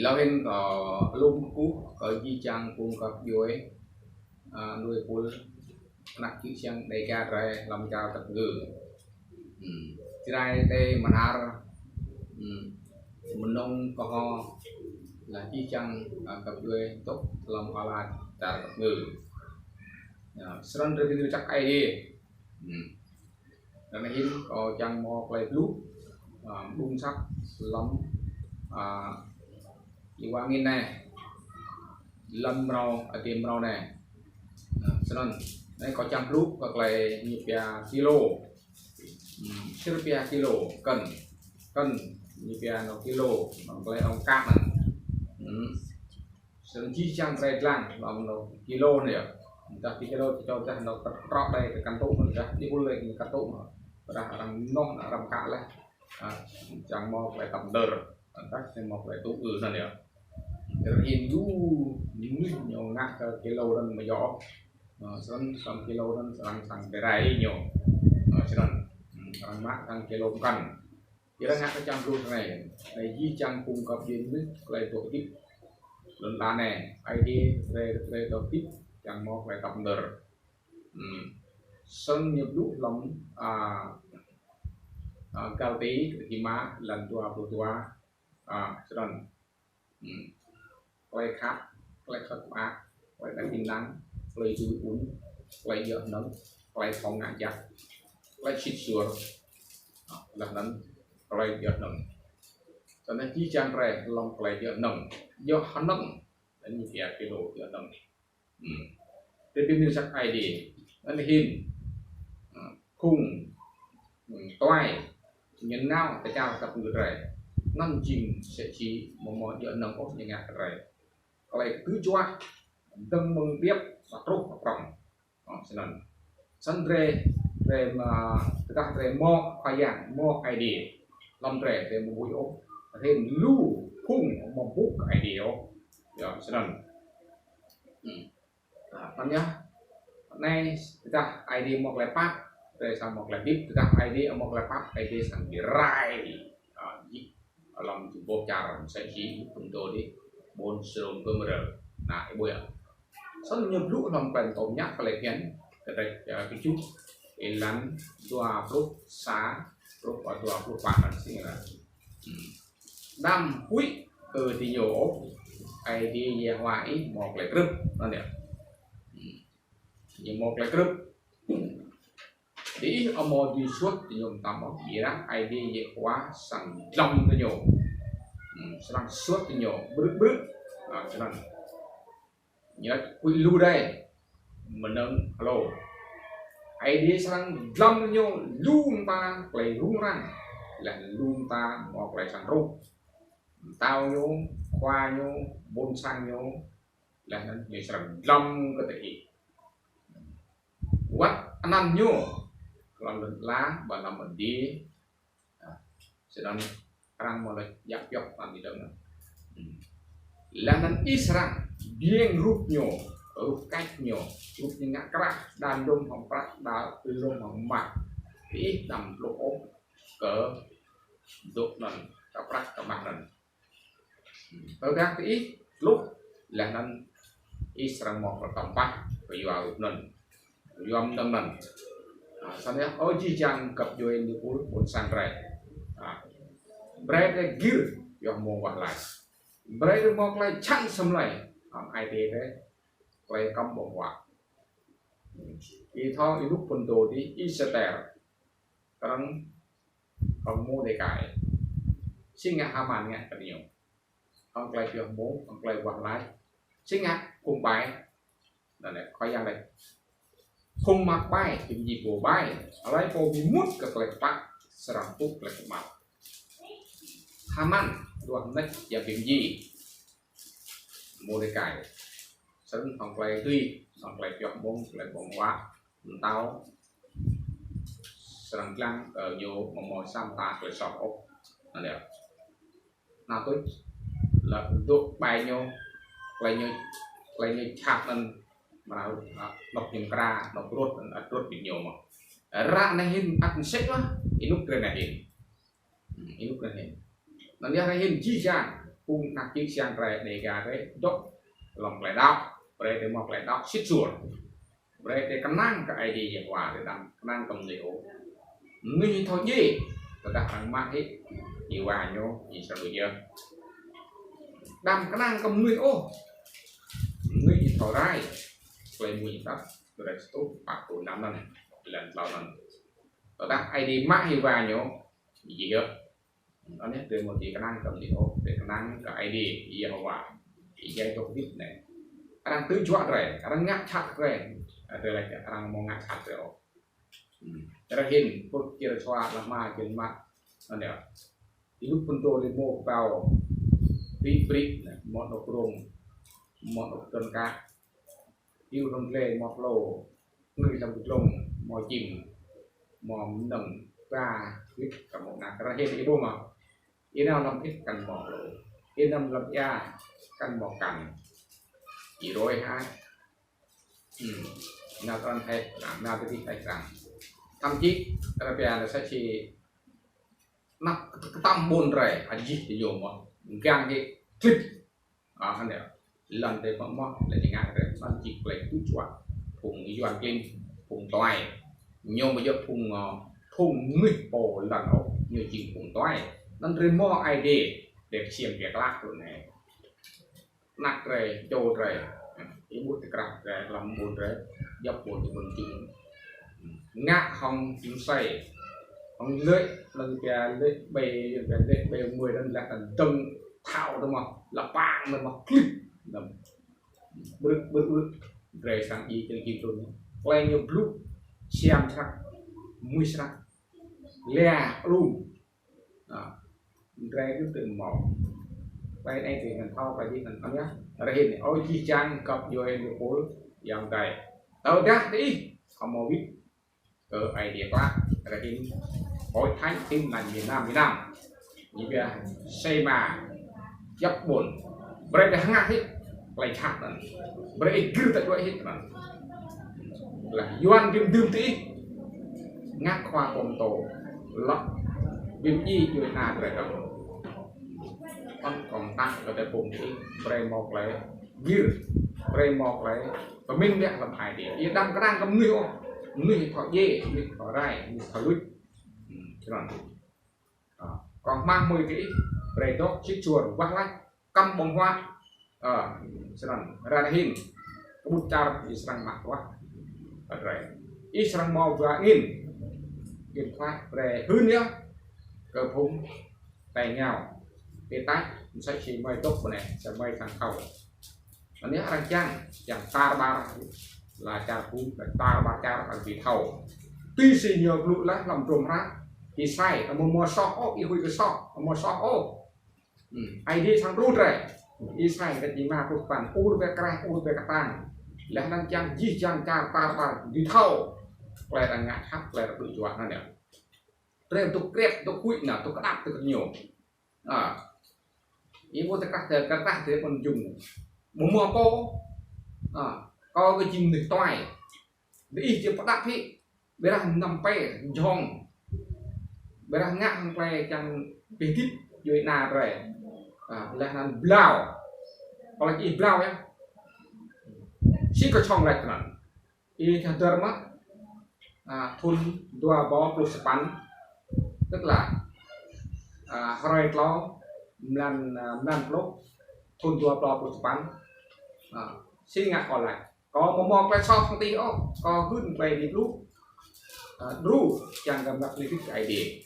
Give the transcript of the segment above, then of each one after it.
lâu hen có lum cú có di chang cung cấp dưới nuôi cún nặng chữ chang đầy ca rồi làm cao tập ngữ thì đây đây mà har mình nông có ho là chi chăng cặp đuôi tốt làm hoa là trả tập ngữ sân rồi thì chắc ai đi nên hiếm có chăng mò play blue bung sắc lắm đi qua nghìn này lâm rau ở tiệm rau này sân đây có chăng blue hoặc là nhịp kilo sirpia kilo cân nhịp nó kilo bằng cái ông cát này sân chi chăng red lang bằng nó kilo này ta kilo cho ta nó trọ đây cái căn tụ mình ra đi buôn lên cái căn tụ mà ra làm non làm cả lên chẳng mò phải tầm đờ các xem mò phải tụ này nữa hiện du những nhiều ngắt kilo đơn mà gió sân sân kilo đơn sang cái này nhiều cho nên sang mát sang kilo cần thì đang ngắt cái trang luôn này di trang cung cấp đến với lại tổ tiếp lần ta này ID về tổ tiếp chẳng một phải tập đờ sân nhập lúc lắm cao tí thì má lần tua cho nên quay khát quay khát má quay đánh tin nắng quay chui uốn quay dở nấm quay phong ngã chặt quay chít sủa là nấm quay dở nấm cho nên chỉ trang rẻ lòng quay dở nấm do hắn nấm đến như kia cái đồ dở nấm để tìm hiểu sắc ID nên hình khung toai nhân nào tại sao tập người rẻ năng trình sẽ chỉ một món dở nấm ốc như ngạc rẻ quay cứ choa tâm mừng tiếp và trúc vào trọng cho nên sân rẻ mà ta rẻ mò khoai dạng mò ID làm rẻ để một buổi ốc thêm lưu khung một bút ID ốc cho nên con nhá nay ta ID một lại phát rồi sang một lại tiếp ta ID ở một lại phát ID sang bị rai ở lòng chụp bộ trà sẽ chỉ chúng tôi đi bốn sườn cơ mờ lại buổi sân nhập lũ lòng bền tổng nhát và lại kiến cái chút để lăn dua lúc xá lúc và dua lúc bạn là gì là đam quý từ thì nhiều ID về ngoài một lại group nó đẹp nhưng một lại group đi ở một đi suốt thì dùng tầm một gì đó ID về quá sẵn lòng thì nhiều sẵn suốt thì nhiều bước cho nên nhớ quy lưu đây mình nâng hello ID sang lâm nhiều luôn ta play rung răng là luôn ta một lại sang rung tao nhô khoa nhô bôn sang nhô là nó như sang lâm có thể quát anh ăn nhô làm lần lá và làm mình đi sẽ đang răng mà lại giáp dọc làm gì đâu nữa là nó ít răng biên rút nhô rút cách nhô rút những ngã crack đàn đôm hỏng crack đá từ rôm hỏng mạc ít nằm lỗ ốm cỡ rút lần các crack các mặt lần ở các ít lúc là nó ít răng một và tổng bát và vào lần dòm tâm lần sau đó ở chi chăng cặp đôi đi bốn sang rẻ bread gear dòm một vạn lại bread một lại chăng xâm lại ai thế đấy quay cầm một quả thì thôi thì lúc phần đồ đi ít sẽ tẻ còn còn mua để cải sinh ngạc ham ăn ngạc nhiều ông lại chuyện bố ông lại quản lái sinh ngạc cùng bài là này coi ra đây không mặc bài thì gì của bài lấy cô bị mút các lệch bạc sẵn phúc lệch màu ham ăn đoạn nách và việc gì mua để cải sẵn phòng play tuy phòng play chọn bông lại bóng quá tao sẵn lăng ở nhiều một mồi xăm ta rồi sọt ốc là đẹp nào tôi là untuk bài nhau play như chạp nên mà đọc những ra đọc rốt bị nhiều mà ra này hình ăn xếp á thì lúc này hình nó ra hình chi chăng phun nạc chiếc sang rè để gà rè đốt lòng lại đau rè để mọc lại đau xích chuột rè để cắn năng cái gì vậy quả để làm năng cầm liệu nguy thôi gì tôi đặt hàng mạng hết nhiều vài nhô gì sao bây giờ đam cái năng cầm nguy ô nguy thổi rai lên nguy đất tôi đặt tốt bạc của năm lần lần lâu lần tôi đặt ID mã nhiều vài nhô gì vậy đó nhất từ một cái năng cầm liệu để cái năng cái ID gì vậy quả thì dây tôi biết này đang tứ chọn rồi đang ngắt chặt rồi đây là cái đang mau ngắt chặt rồi terakhir put kira soal lama jelma ada itu punto limo kau ribrik monokrom monotonka yêu đồng lệ mọc lô người trong cuộc lông mò chìm mò nồng và biết cả một nạc ra hết cái bố mà yên nào làm ít cần mỏ lô yên nào làm ya cần mỏ cằn chỉ rồi ha nào toàn hay làm nào tôi thích rằng thậm chí là bây giờ sẽ chỉ nắp tâm buồn rẻ hay gì thì dùng mà gang cái clip anh này lần đây có món là những ngày đấy nó chỉ lấy túi chuột phùng doan kinh phùng toài nhưng mà giờ phùng người bồ lần ốc như chỉ phùng toài nó riêng mò ID để xem việc lát rồi này nặng rồi trâu rồi cái bút thì cặp rồi làm buồn rồi dập buồn thì buồn chừng ngã không chính say không lưỡi lần kia lưỡi bề 10 lần là cần trông thao đúng không là bang đúng không clip bước rồi sang gì chương trình rồi quay nhiều blue xem chắc mũi sắc lea luôn rồi cứ từ màu quay đây thì mình thao phải đi mình không nhá ở đây hiện ôi chi chang cặp vô em được phối dòng cày tao đã đi không mau biết ở idea quá là hiện hội thánh tin lành miền Nam như vậy xây mà dập buồn bởi vì ngã hết lại chặt rồi bởi vì cứ tại vậy hết rồi là doan đêm tí ngã khoa công tổ lót viêm gìជួយណាត្រូវcòn tăng ở đây vùng thì pre một lại gear pre một lại và mình biết làm hai điểm yên đang cầm người thọ dê người thọ rai người thọ lúi còn mang 10 cái pre đó chiếc chuồn vắt lách căm bông hoa ra hình bút char Israel mặc quá rồi Israel mau và in điện thoại pre hư nhá cờ phúng tay nhau cái tách sẽ chỉ mây tốt của này sẽ mây thằng khẩu và nếu anh chẳng ta ba là cha phú để ta ba cha bằng vị thầu tuy gì nhiều lụt lá làm trộm rác thì sai là một mùa sọ yêu cái sọ một sọ ai đi sang rút rồi đi sai cái gì mà thuộc bản u về cái tàng là đang chăng gì chăng cha ta ba vị thầu lại là ngã thấp lại là tự chọn nó nè rồi tục kẹp tục quỵ nào tục đạp tục nhiều ý vô tất cả thế còn dùng một mùa có cái chim được toài để ý chỉ bắt đạp hết bây giờ nằm pe giòn bây giờ ngã thằng pe chẳng bị kít dưới nà rồi là làm blau còn là gì blau nhá chỉ có trong này thôi ý thằng tơ mắt thun đua bó plus bắn tức là rồi lo lần lúc thun đua bó plus bắn xin ngạc còn lại có một mò quay so không tí có hưng về đi lúc ru chẳng gặp lý thích cái gì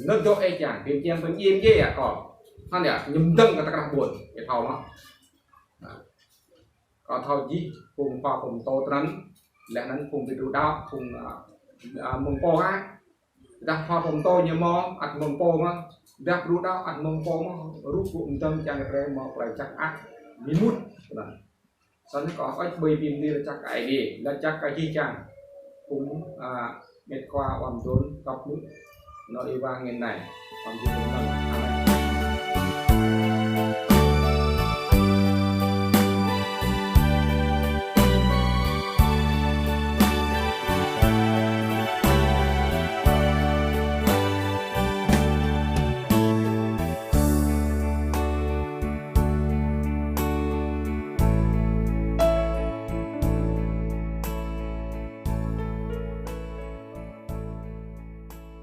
nơi chỗ ấy chẳng tìm kiếm vẫn yên ghê còn hắn để nhầm tâm người ta càng buồn cái thầu nó còn thầu gì cùng vào cùng tô trắng lẽนั้นcùng với đủ đau cùng mông po á đặt hoa cùng tô như mò ăn mông po mà đặt đủ đau ăn mông po mà rút cùng tâm chẳng để một lại chắc ác bí mút sau đó có bởi vì đi là chắc cái gì là chắc cái gì chẳng cũng mệt qua hoàn vốn cọc nước nó đi vang như này còn gì cũng là